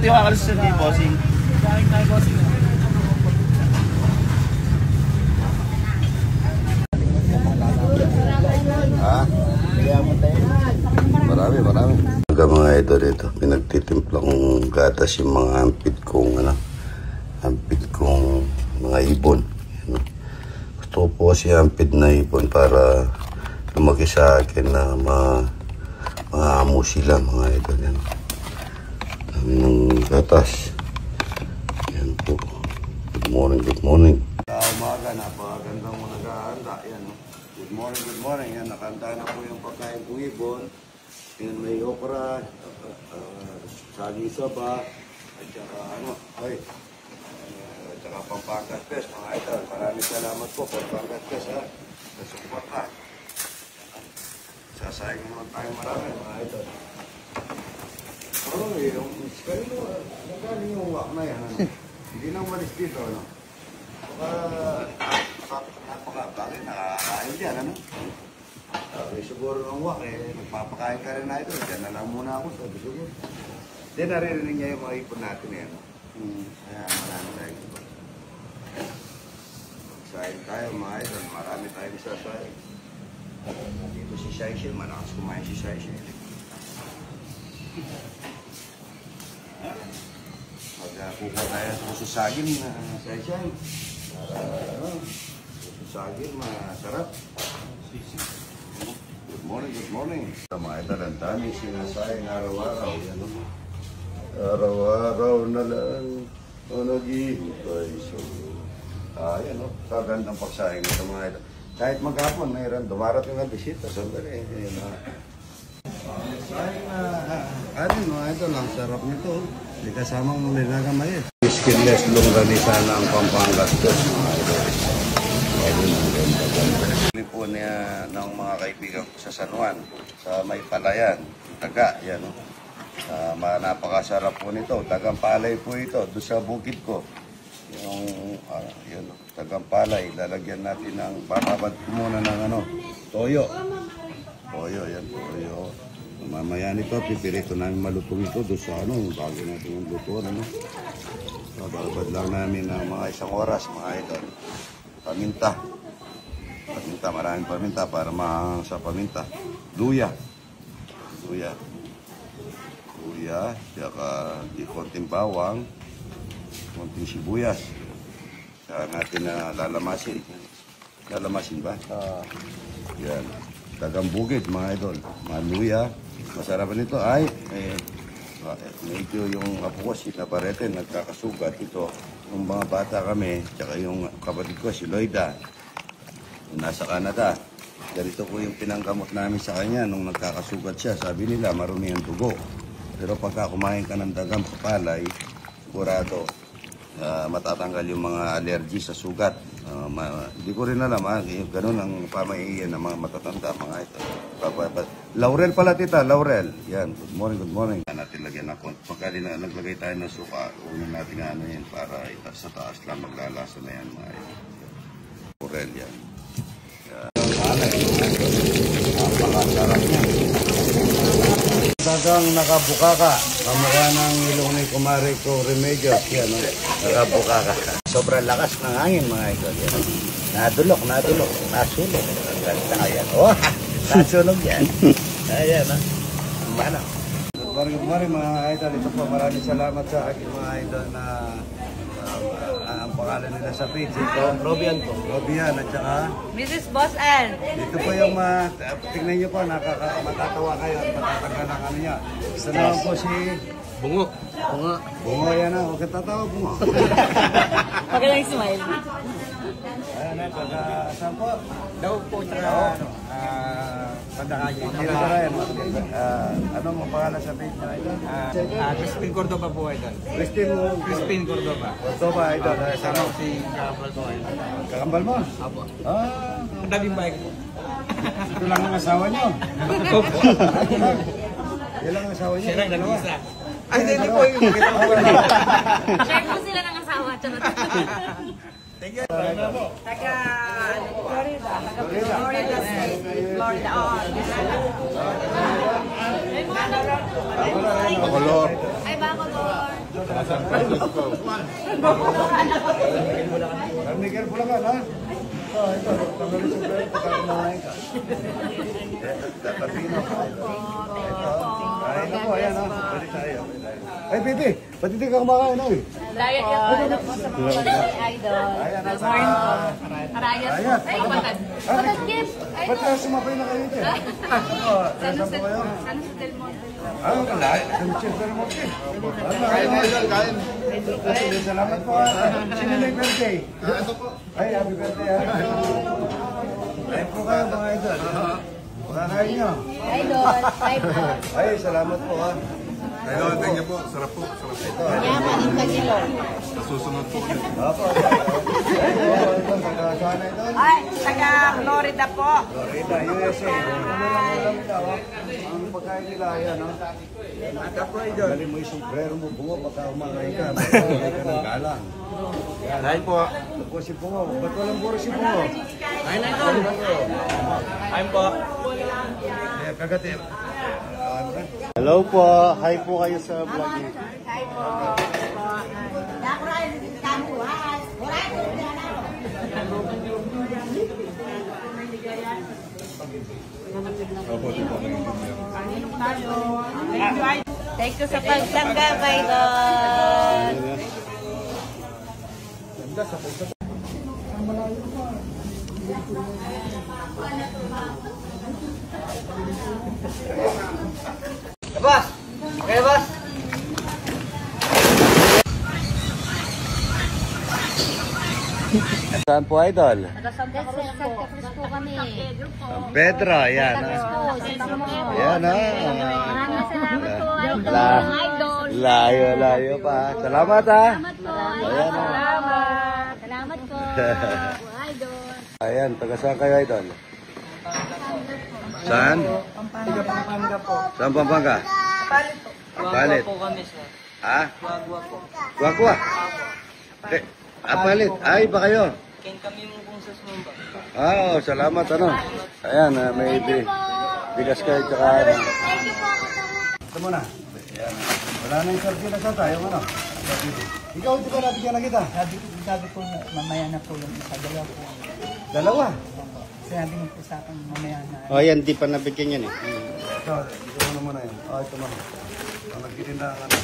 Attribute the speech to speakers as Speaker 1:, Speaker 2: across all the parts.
Speaker 1: natin yung kakalusun ni Bossing.
Speaker 2: Galing tayo, Bossing.
Speaker 1: Ha? Marami. Hanggang mga idol ito, pinagtitimpla kong gatas yung mga ampit kong mga ibon. Gusto ko po kasi ampit na ibon para lumaki sa akin na maamo sila mga idol. Yan. Dami ng gatas. Yan po. Good morning. Umaga, napakagandang mga nag-ahanda. Yan. Good morning. Yan, nakahanda na po yung pagkain kong ibon. Yan, may okra, sagi saba, at saka at saka Pampangas Fest, mga idol. Maraming salamat po, Pampangas Fest, ha, sa suporta. Sasayang naman tayo marami, mga idol. Yung wak na yan, hindi na umalis dito, ano? Bakit nakakain dyan, ano? Siguro ng wak, magpapakain ka rin na ito. Diyan na lang muna ako, sabi siguro. Then naririnig niya yung mga ipon natin, Kaya marami tayo ipon. Magsahin tayo, mga idol. Marami tayong isasahin. Dito si Shaishil, malakas kumain si Shaishil. Magkukuha tayo sa susagin na Shaishil. Susagin, masarap. Good morning. Mga idol, ang daming sinasayang araw-araw. Araw-araw na lang nag-ihintay. So, ayan, kagandang pagsayang ito mga idol. Kahit maghapon, mayroon dumarating ng bisita. Sandali, ayan na. Sayang na, mga idol, ang sarap nito. Hindi kasamang nilagamayit. Skinless longganisa ng Pampangas Fest, mga idol. Bili po niya ng mga kaibigan ko sa San Juan, sa may palayan, taga, yan napakasarap po nito, tagang palay po ito, doon sa bukid ko. Yung tagang palay, lalagyan natin ng, bababad ko muna ng toyo. Yan, toyo. Mamaya nito, pipirito namin malutong ito, doon sa bago natin yung lutuan, bababad lang namin ng mga isang oras, mga idol. Paminta, maraming paminta para sa paminta. Luya, saka konting bawang, konting sibuyas. Saka natin na lalamasin ba? Yan, dagang bukid mga idol, maluya. Masarap nito ay medyo yung apo ko si Navarrete nagkakasugat ito. Yung mga bata kami, tsaka yung kapatid ko si Loida, nasa Canada. Ganito po yung pinanggamot namin sa kanya nung nagkakasugat siya. Sabi nila marumi ang dugo. Pero pagka kumain ka ng dagang papalay, sigurado matatanggal yung mga allergy sa sugat. Hindi ko rin alam, ganun ang pamaiiyan ng mga matatanda, mga ito. Laurel pala tita, Laurel. Yan, good morning. Natin lagyan ng konti. Pagka naglagay tayo ng suka, unin natin yan para sa taas lang maglalasa na yan, mga ito. Laurel yan. Napakasarap niya. Dagang nakabuka ka. Kamukha ng ilong ni Kumari ko Remedios. Yan, nakabuka ka. Sobrang lakas ng hangin, mga ito. Nadulok. Nasulok. Ayan. Nasunog yan. Ayan, Mana. Good morning, mga idol. Ito po, maraming salamat sa akin, mga idol, na ang pangalan nila sa page. Ito, Robian po. Robian, at saka
Speaker 3: Mrs. Boss Ann.
Speaker 1: Dito po yung tingnan nyo po, matatawa kayo at matatanggal ng niya. Gusto naman po si
Speaker 2: Bungo,
Speaker 1: yan na. Huwag ka tatawa, Bungo.
Speaker 3: Huwag lang smile.
Speaker 1: Ayan na, saan po?
Speaker 2: daw po sa Pandakayan.
Speaker 1: Anong pangalan sa page na ito?
Speaker 2: Crispin Cordoba po, idol.
Speaker 1: Crispin
Speaker 2: Cordoba.
Speaker 1: Cordoba, idol.
Speaker 2: Sama si Kakambal po, idol.
Speaker 1: Kakambal mo?
Speaker 2: Apo.
Speaker 1: Ang
Speaker 2: daming bike po.
Speaker 1: Ito lang ang asawa nyo?
Speaker 2: Opo.
Speaker 1: Yan lang ang asawa nyo?
Speaker 2: Siya lang nag-isa. Ay, hindi po yung makita ko.
Speaker 3: Share po sila ng asawa. Taga, Florida. Florida State. Florida.
Speaker 1: Color.
Speaker 3: Ay, Bacolor.
Speaker 1: Miguel Bulacan, ha? Ito. Tanggalin sa pwede pagkakumain ka. Tatapino. Kain na po, ayan, ha? Balik tayo. Ay, Pipi, ba't hindi ka kumakain, ha?
Speaker 3: Diet yan po. Ano po sa mga idol. Good morning po. Arayat po. Ay, batad. Batad gift.
Speaker 1: Ba't ka sumapay na kayo dyan? Saan po kayo?
Speaker 3: San Jose del Monte.
Speaker 1: Ano ka na? San Jose del Monte. Kain na, idol, kain. Salamat po, ha? Sino na yung birthday? Ito po. Ay, happy birthday, ha? Kain po kayo, mga idol. Pakakain nyo.
Speaker 3: Idol. Idol.
Speaker 1: Ay, salamat po, ha?
Speaker 4: Ayun, thank you po. Sarap po. Sarap po.
Speaker 3: Yaman ang kagilo.
Speaker 4: Sa susunod po ulit.
Speaker 1: Apo. Ay, ito, taga-saan na ito?
Speaker 3: Ay, taga Florida po.
Speaker 1: Florida, USA. Ang pagkain nila, ayan, no? Dali mo yung sombrero mo, bungo, pagka umakain ka. Umakain ka ng galang.
Speaker 2: Dahil po.
Speaker 1: Ito po si Bungo. Ba't walang puro si Bungo?
Speaker 2: Ayun na ito. Ayun po.
Speaker 1: Kagatin.
Speaker 5: Hello po. Hi po kayo sa vlog niyo.
Speaker 3: Hi po. Thank you sa pagtanggap, idol.
Speaker 2: Boss! Okay, boss!
Speaker 1: Saan po, idol?
Speaker 3: Santa Cruz po kami.
Speaker 1: San Pedro, ayan. Ayan, ha?
Speaker 3: Maraming salamat po, idol.
Speaker 1: Layo pa. Salamat, ha? Ayan, ha?
Speaker 3: Salamat po, idol.
Speaker 1: Ayan, taga saan kayo, idol? Saan?
Speaker 2: Pampanga po.
Speaker 1: Saan Pampanga? Palit.
Speaker 2: po kami, sir.
Speaker 1: Ha?
Speaker 2: Wagwa po.
Speaker 1: Kuha. Palit. Ay, ba kayo?
Speaker 2: Ken kami mo kung sa sumumba.
Speaker 1: Oo, salamat, ano? Ayan, may bigas kayo, tsaka ano. Ito muna. Ayan. Wala na yung sardinas na tayo, ano? Ikaw, di ba nabigyan na kita?
Speaker 6: Sabi ko mamaya na po yung isa, dalawa po.
Speaker 1: Dalawa.
Speaker 6: Sinabi niyo po sa akin mamaya na.
Speaker 5: Oh, yan. Di pa nabigyan yan eh.
Speaker 1: Ito mo muna yan. Ito mo. Ang nagtitinda ang ano.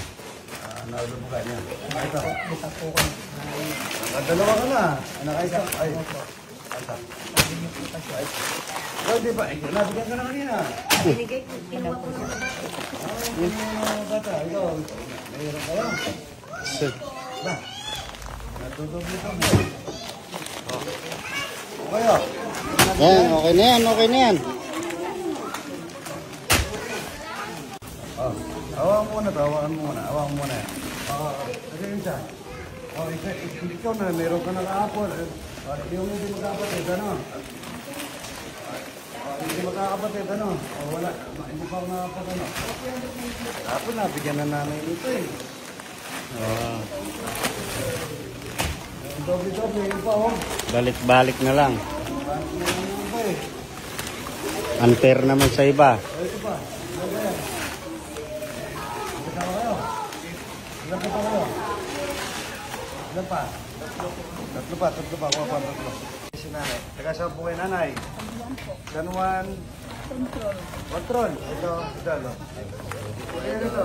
Speaker 1: Naulubugan yan. Ito.
Speaker 6: Buta po ko.
Speaker 1: Dalawa ka na. Nakaisa. Ay. Ito. Ay, di ba? Nabigyan ka na kanina.
Speaker 3: Binigay ko, kinuha ko na.
Speaker 1: Bata, ito. Mayroon kayo. Ba? Natutubli-tubli. Kayo.
Speaker 5: Yan, okay na yan. Okay na yan.
Speaker 1: Hawakan mo muna to. Hawakan mo muna. Kasi yun siya. Ikaw na, meron ka na kahapon. Yung hindi magkakapatid, ano? Hindi magkakapatid, ano? Wala. Hindi pa ako nakapag, ano? Tapos nabigyan na nanay nito eh. Doble-doble, yun pa, oh.
Speaker 5: Balik-balik na lang.
Speaker 1: Yun pa eh.
Speaker 5: Unfair naman sa iba.
Speaker 1: Ito pa. Ano ba yan? Kasama kayo? Ilan pa kayo? Ilan pa? Tatlo pa. Kuha pa, tatlo. Si nanay. Taga saan po kayo, nanay? San Juan? Control. Ito, idol. Ayan ito.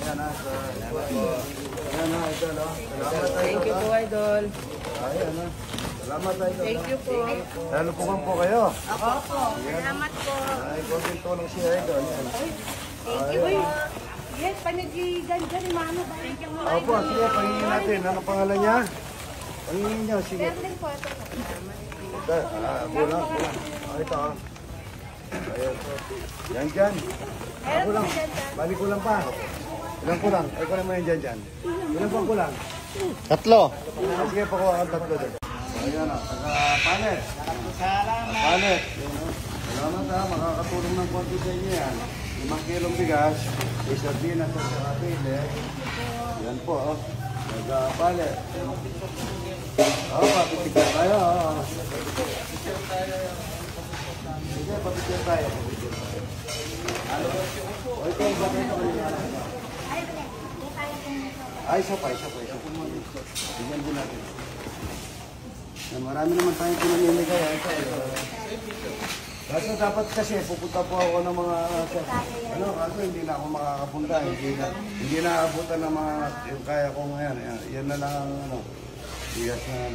Speaker 1: Ayan na. Ayan na, idol. Salamat, idol.
Speaker 6: Thank you po, idol.
Speaker 1: Ayan na. Salamat, idol.
Speaker 6: Thank you po.
Speaker 1: Nalupukan po kayo.
Speaker 3: Ako po. Salamat po.
Speaker 1: Ay, konting tulong siya, idol. Ayan.
Speaker 3: Thank you po. Yes, panagigan-gan, mano ba? Thank you mo,
Speaker 1: Opo, sige, pahingin natin. Ano pangalan niya? Pahingin niyo, sige.
Speaker 3: Berlin po ito.
Speaker 1: Kulang. Ito, ah. Ayan. Yan, dyan. Kulang. Balik kulang pa. Ilang kulang? Ay, kulang mo yan dyan. Ilang pang kulang?
Speaker 5: Tatlo.
Speaker 1: Sige, pakuha kang tatlo dyan. Ayan, taga-palet. Palet. Salamat, ha. Makakatulong ng konti sa inyo yan. 5 kilong bigas, sardinas at sarapile. Yan po, oh. Nagpapali. Oo, papipigyan tayo. Sige, papipigyan tayo. O, ito yung bagay ito kanina. Ay, isa pa. Bigyan din natin. Marami naman tayong pinamimigay. Kaso dapat kasi pupunta po ako ng mga kaso hindi na ako makakapunta, hindi na abutan ng mga yung kaya ko ngayon. Yan na lang ang bigas na